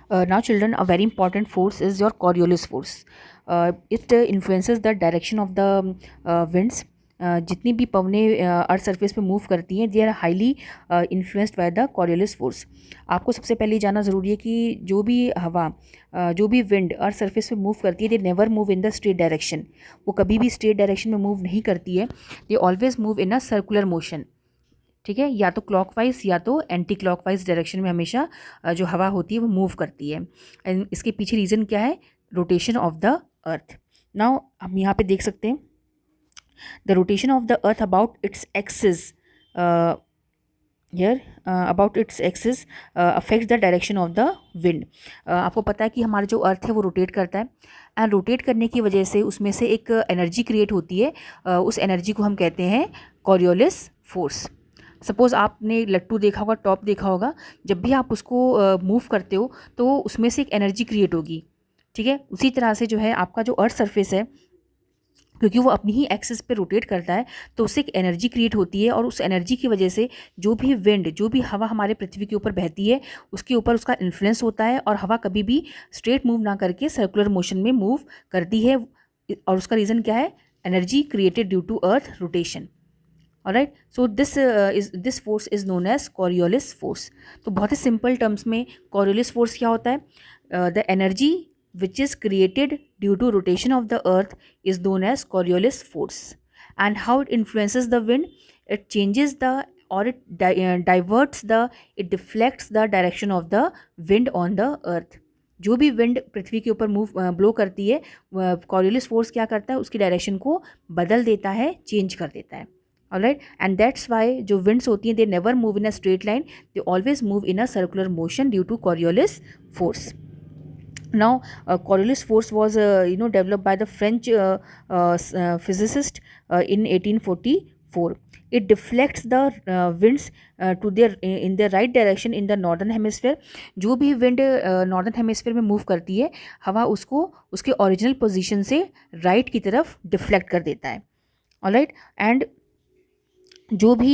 Now children, a very important force is your Coriolis force. It influences the direction of the winds. जितनी भी पवनें earth surface पे move करती हैं, they are highly influenced by the Coriolis force. आपको सबसे पहले ये जानना ज़रूरी है कि जो भी हवा, जो भी विंड अर्थ सरफेस पे मूव करती है, दे never move in the straight direction. वो कभी भी स्ट्रेट डायरेक्शन में मूव नहीं करती है. दे always move in a circular motion. ठीक है, या तो क्लॉकवाइज या तो एंटी क्लॉकवाइज डायरेक्शन में हमेशा जो हवा होती है वो मूव करती है. एंड इसके पीछे रीज़न क्या है? Rotation of the earth. Now हम यहाँ पे देख सकते हैं the rotation of the earth about its axis here about its axis affects the direction of the wind. आपको पता है कि हमारा जो अर्थ है वो रोटेट करता है, एंड रोटेट करने की वजह से उसमें से एक एनर्जी क्रिएट होती है. उस एनर्जी को हम कहते हैं कॉरियोलिस फोर्स. सपोज़ आपने लट्टू देखा होगा, टॉप देखा होगा, जब भी आप उसको मूव करते हो तो उसमें से एक एनर्जी क्रिएट होगी. ठीक है, उसी तरह से जो है आपका जो अर्थ सरफेस है, क्योंकि वो अपनी ही एक्सिस पे रोटेट करता है, तो उससे एक एनर्जी क्रिएट होती है, और उस एनर्जी की वजह से जो भी विंड, जो भी हवा हमारे पृथ्वी के ऊपर बहती है, उसके ऊपर उसका इन्फ्लुएंस होता है, और हवा कभी भी स्ट्रेट मूव ना करके सर्कुलर मोशन में मूव करती है. और उसका रीज़न क्या है? Energy created due to earth rotation. Alright, so this force is known as Coriolis force. तो बहुत ही सिंपल टर्म्स में कॉरियोलिस फोर्स क्या होता है? The energy which is created due to rotation of the earth is known as Coriolis force. And how it influences the wind? It changes the, or it diverts the, it deflects the direction of the wind on the earth. जो भी wind पृथ्वी के ऊपर move blow करती है, Coriolis force क्या करता है? उसकी डायरेक्शन को बदल देता है, चेंज कर देता है. ऑलराइट, एंड दैट्स वाई जो विंड्स होती हैं, they never move in a straight line, they always move in a circular motion due to Coriolis force. Now, Coriolis force was developed by the French physicist in 1844. It deflects the winds to their in their right direction in the northern hemisphere. जो भी wind northern hemisphere में move करती है, हवा उसको उसके original position से right की तरफ डिफ्लेक्ट कर देता है. ऑलराइट, एंड जो भी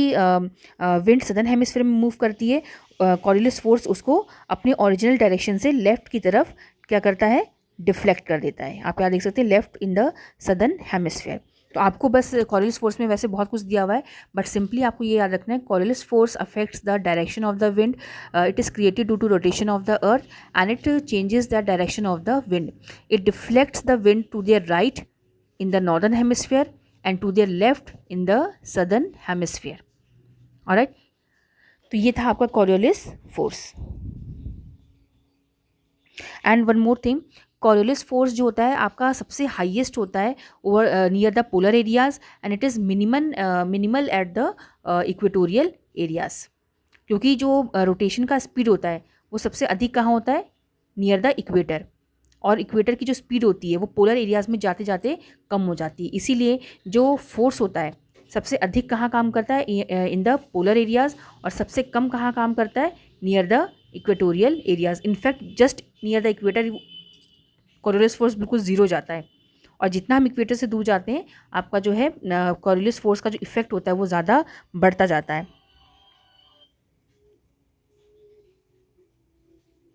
विंड सदर्न हेमिस्फेयर में मूव करती है, कॉरियोलिस फोर्स उसको अपने ओरिजिनल डायरेक्शन से लेफ्ट की तरफ क्या करता है? डिफ्लेक्ट कर देता है. आप यहाँ देख सकते हैं, left in the southern hemisphere. तो आपको बस कॉरियोलिस फोर्स में वैसे बहुत कुछ दिया हुआ है, बट सिंपली आपको ये याद रखना है, Coriolis force affects the direction of the wind. It is created due to rotation of the earth, and it changes the direction of the wind. It deflects the wind to their right in the northern hemisphere and to their left in the southern hemisphere. Alright, तो ये था आपका Coriolis force. And one more thing, Coriolis force जो होता है आपका सबसे highest होता है over near the polar areas, and it is minimal at the equatorial areas. क्योंकि जो रोटेशन का स्पीड होता है वो सबसे अधिक कहाँ होता है? Near the equator. और इक्वेटर की जो स्पीड होती है वो पोलर एरियाज़ में जाते जाते कम हो जाती है. इसीलिए जो फोर्स होता है सबसे अधिक कहाँ काम करता है? In the polar areas. और सबसे कम कहाँ काम करता है? Near the equatorial areas. In fact just near the equator Coriolis force बिल्कुल ज़ीरो जाता है, और जितना हम इक्वेटर से दूर जाते हैं, आपका जो है कॉरियोलिस फोर्स का जो इफेक्ट होता है वो ज़्यादा बढ़ता जाता है.